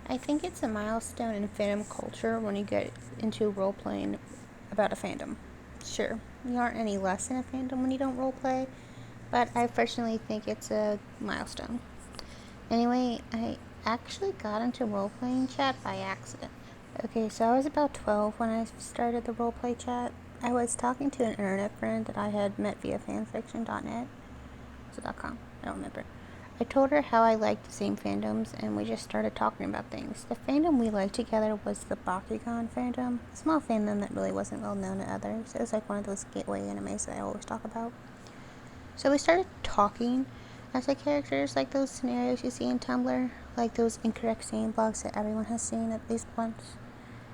I think it's a milestone in fandom culture when you get into role playing about a fandom. Sure, you aren't any less in a fandom when you don't role play, but I personally think it's a milestone. Anyway, I actually got into role playing chat by accident. Okay, so I was about 12 when I started the roleplay chat. I was talking to an internet friend that I had met via fanfiction.net. So .com, I don't remember. I told her how I liked the same fandoms, and we just started talking about things. The fandom we liked together was the Bakugan fandom, a small fandom that really wasn't well known to others. It was like one of those gateway animes that I always talk about. So we started talking as the characters, like those scenarios you see in Tumblr, like those incorrect saying blogs that everyone has seen at least once.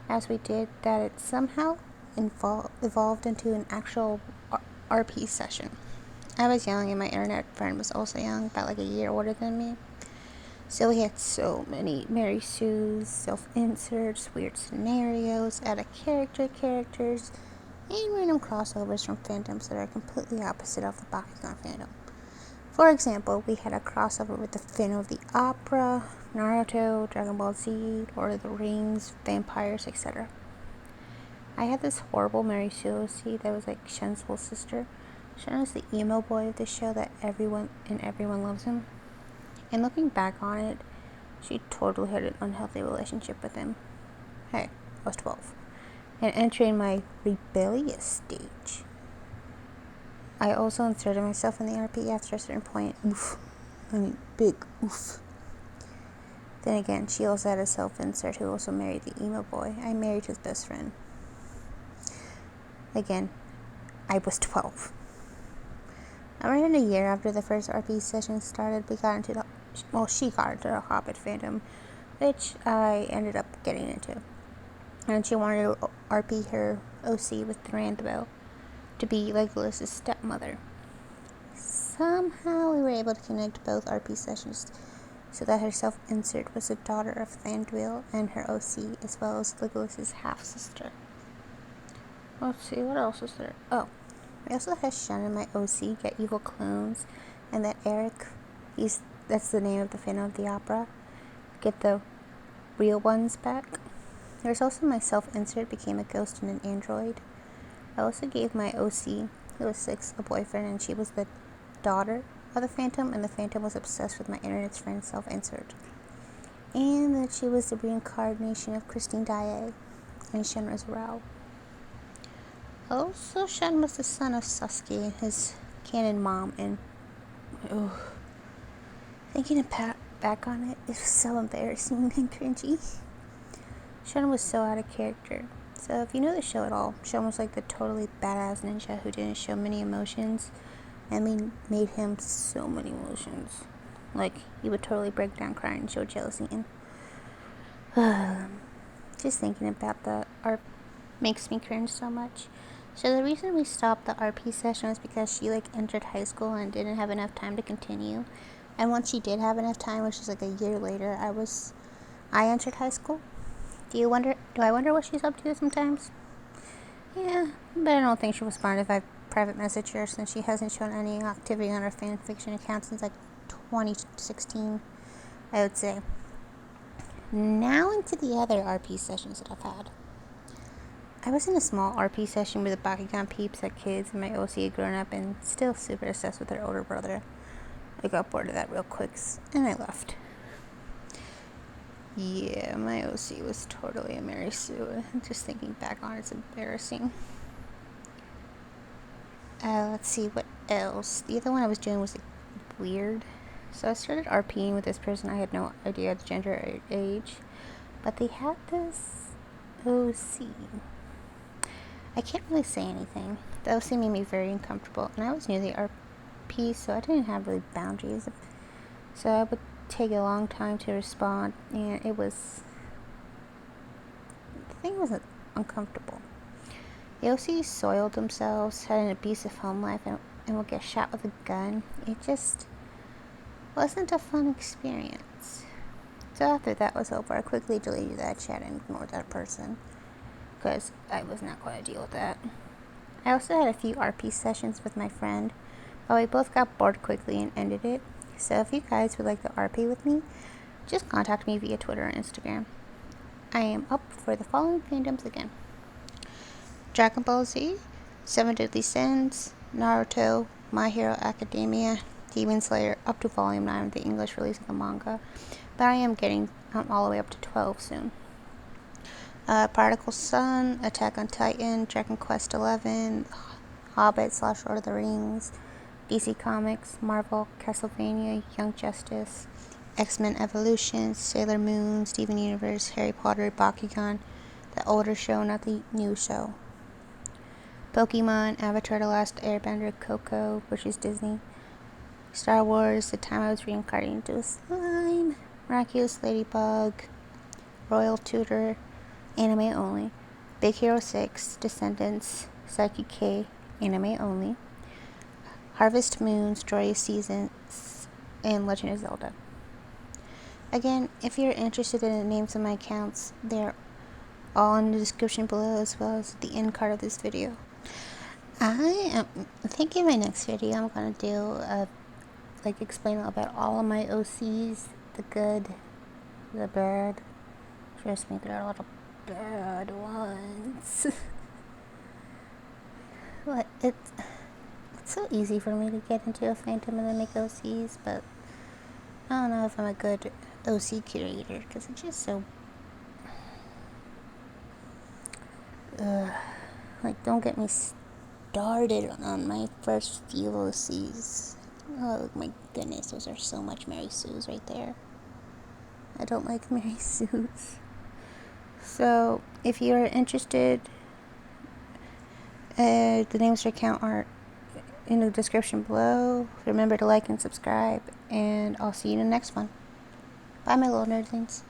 As we did that, it somehow evolved into an actual RP session. I was young and my internet friend was also young, about like a year older than me. So we had so many Mary Sue's, self-inserts, weird scenarios, characters, and random crossovers from fandoms that are completely opposite of the Bakugan fandom. For example, we had a crossover with the Phantom of the Opera, Naruto, Dragon Ball Z, Lord of the Rings, vampires, etc. I had this horrible Mary Sue OC that was like Shen's full sister. Shen is the emo boy of the show that everyone loves him. And looking back on it, she totally had an unhealthy relationship with him. Hey, I was 12. And entering my rebellious stage. I also inserted myself in the RP after a certain point. Oof. I mean, big oof. Then again, she also had a self-insert who also married the emo boy. I married his best friend. Again, I was 12. Around a year after the first RP session started, she got into the Hobbit fandom, which I ended up getting into. And she wanted to RP her OC with Thranduil to be Legolas' stepmother. Somehow we were able to connect both RP sessions so that her self-insert was the daughter of Thranduil and her OC, as well as Legolas' half-sister. Let's see, what else is there? Oh, we also had Shen and my OC get evil clones, and that Eric, that's the name of the Phantom of the Opera, get the real ones back. There's also my self-insert became a ghost and an android. I also gave my OC, who was 6, a boyfriend, and she was the daughter of the Phantom, and the Phantom was obsessed with my internet's friend self-insert. And that she was the reincarnation of Christine Daae, and Shen was Rao. Also, Shen was the son of Sasuke, his canon mom, and thinking back on it, it was so embarrassing and cringy. Shen was so out of character. So if you know the show at all, Shen was like the totally badass ninja who didn't show many emotions, and made him so many emotions. Like, he would totally break down crying and show jealousy, and just thinking about that makes me cringe so much. So the reason we stopped the RP session was because she entered high school and didn't have enough time to continue. And once she did have enough time, which was a year later, I entered high school. Do I wonder what she's up to sometimes? Yeah, but I don't think she responded if I private messaged her, since she hasn't shown any activity on her fanfiction account since 2016, I would say. Now into the other RP sessions that I've had. I was in a small RP session with the Bakugan peeps that kids, and my OC had grown up and still super obsessed with her older brother. I got bored of that real quick, and I left. Yeah, my OC was totally a Mary Sue. Just thinking back on it's embarrassing. Let's see, what else? The other one I was doing was weird. So I started RPing with this person. I had no idea the gender or age, but they had this OC. I can't really say anything. The OC made me very uncomfortable, and I was new to the RP, so I didn't have really boundaries. So I would take a long time to respond, and the thing was uncomfortable. The OCs soiled themselves, had an abusive home life, and would get shot with a gun. It just wasn't a fun experience. So after that was over, I quickly deleted that chat and ignored that person, because I was not going to deal with that. I also had a few RP sessions with my friend, but we both got bored quickly and ended it. So if you guys would like to RP with me, just contact me via Twitter and Instagram. I am up for the following fandoms again: Dragon Ball Z, Seven Deadly Sins, Naruto, My Hero Academia, Demon Slayer, up to Volume 9 of the English release of the manga, but I am getting all the way up to 12 soon. Prodigal Son, Attack on Titan, Dragon Quest XI, Hobbit / Lord of the Rings, DC Comics, Marvel, Castlevania, Young Justice, X-Men Evolution, Sailor Moon, Steven Universe, Harry Potter, Bakugan, the older show, not the new show, Pokemon, Avatar The Last Airbender, Coco, which is Disney, Star Wars, The Time I Was Reincarnated into a Slime, Miraculous Ladybug, Royal Tutor, anime only, Big Hero 6, Descendants, Psyche K, anime only, Harvest Moon, Story of Seasons, and Legend of Zelda. Again, if you're interested in the names of my accounts, they're all in the description below, as well as the end card of this video. I think in my next video I'm gonna do explain about all of my OCs, the good, the bad. Trust me, there are a lot of bad ones. But it's so easy for me to get into a fandom and then make OCs, but I don't know if I'm a good OC curator, because it's just so... don't get me started on my first few OCs. Oh my goodness, those are so much Mary Sue's right there. I don't like Mary Sue's. So, if you're interested, the names of your account are in the description below. Remember to like and subscribe, and I'll see you in the next one. Bye, my little nerdlings.